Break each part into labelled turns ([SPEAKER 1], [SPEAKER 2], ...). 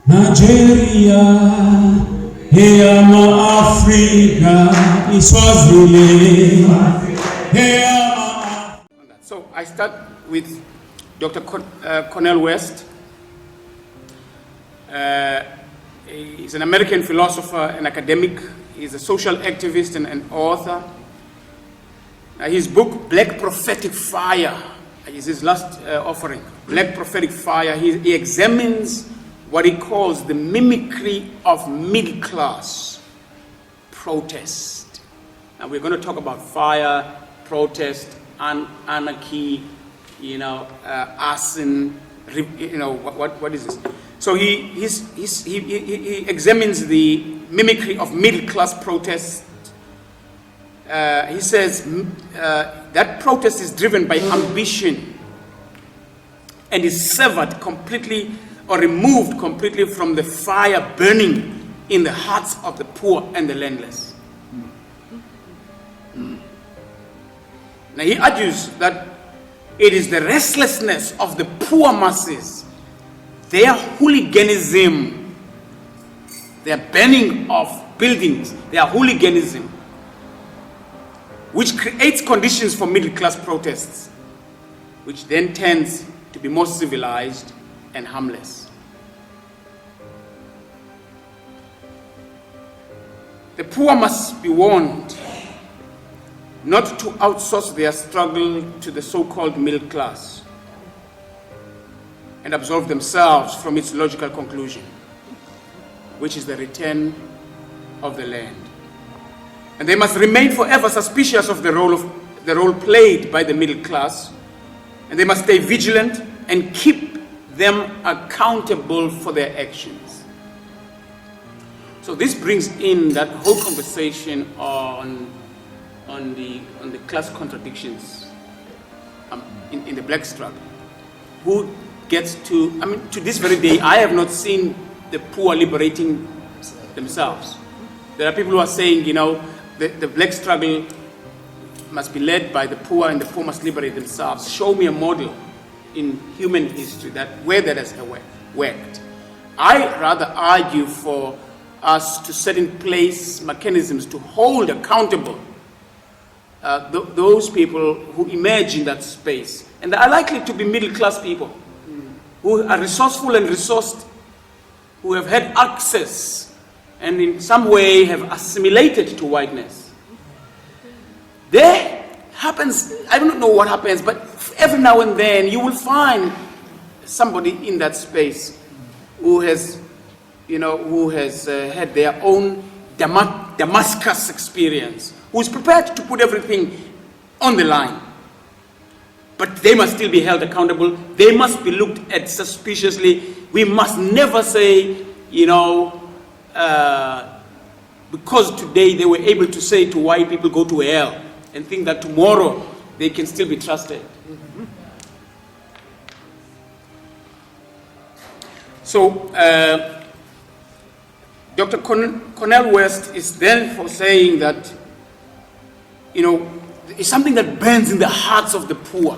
[SPEAKER 1] Nigeria, Africa, Swazili,
[SPEAKER 2] So I start with Dr. Cornel West. He's an American philosopher and academic. He's a social activist and author. His book, Black Prophetic Fire, is his last offering. Black Prophetic Fire. He examines what he calls the mimicry of middle class protest. And we're going to talk about fire, protest, anarchy, arson, what is this? So he examines the mimicry of middle class protest. He says that protest is driven by ambition and is severed completely or removed completely from the fire burning in the hearts of the poor and the landless. Now he argues that it is the restlessness of the poor masses, their hooliganism, their burning of buildings, their hooliganism, which creates conditions for middle class protests, which then tends to be more civilized and harmless. The poor must be warned not to outsource their struggle to the so-called middle class and absolve themselves from its logical conclusion, which is the return of the land. And they must remain forever suspicious of the role played by the middle class, and they must stay vigilant and keep them accountable for their actions. So this brings in that whole conversation on the class contradictions in the black struggle. Who gets to, to this very day, I have not seen the poor liberating themselves. There are people who are saying, the black struggle must be led by the poor and the poor must liberate themselves. Show me a model in human history where that has worked. I rather argue for us to set in place mechanisms to hold accountable those people who emerge in that space. And they are likely to be middle class people who are resourceful and resourced, who have had access and in some way have assimilated to whiteness. There happens, I don't know what happens, but every now and then you will find somebody in that space who has, had their own Damascus experience, who is prepared to put everything on the line. But they must still be held accountable. They must be looked at suspiciously. We must never say, because today they were able to say to white people, go to hell, and think that tomorrow they can still be trusted. So, Dr. Cornel West is then for saying that, it's something that burns in the hearts of the poor.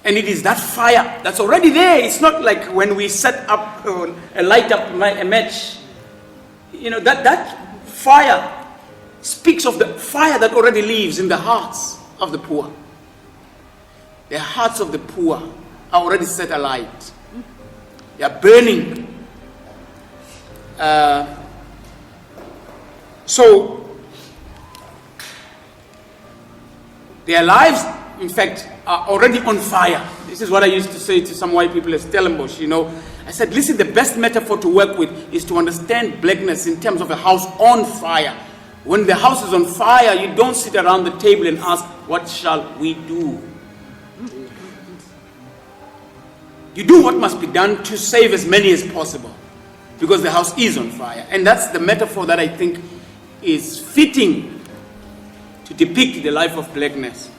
[SPEAKER 2] And it is that fire that's already there. It's not like when we set up, light up a match. That fire speaks of the fire that already lives in the hearts of the poor. The hearts of the poor are already set alight. They are burning. So their lives, in fact, are already on fire. This is what I used to say to some white people at Stellenbosch. I said, listen, the best metaphor to work with is to understand blackness in terms of a house on fire. When the house is on fire, you don't sit around the table and ask, what shall we do? You do what must be done to save as many as possible, because the house is on fire. And that's the metaphor that I think is fitting to depict the life of blackness.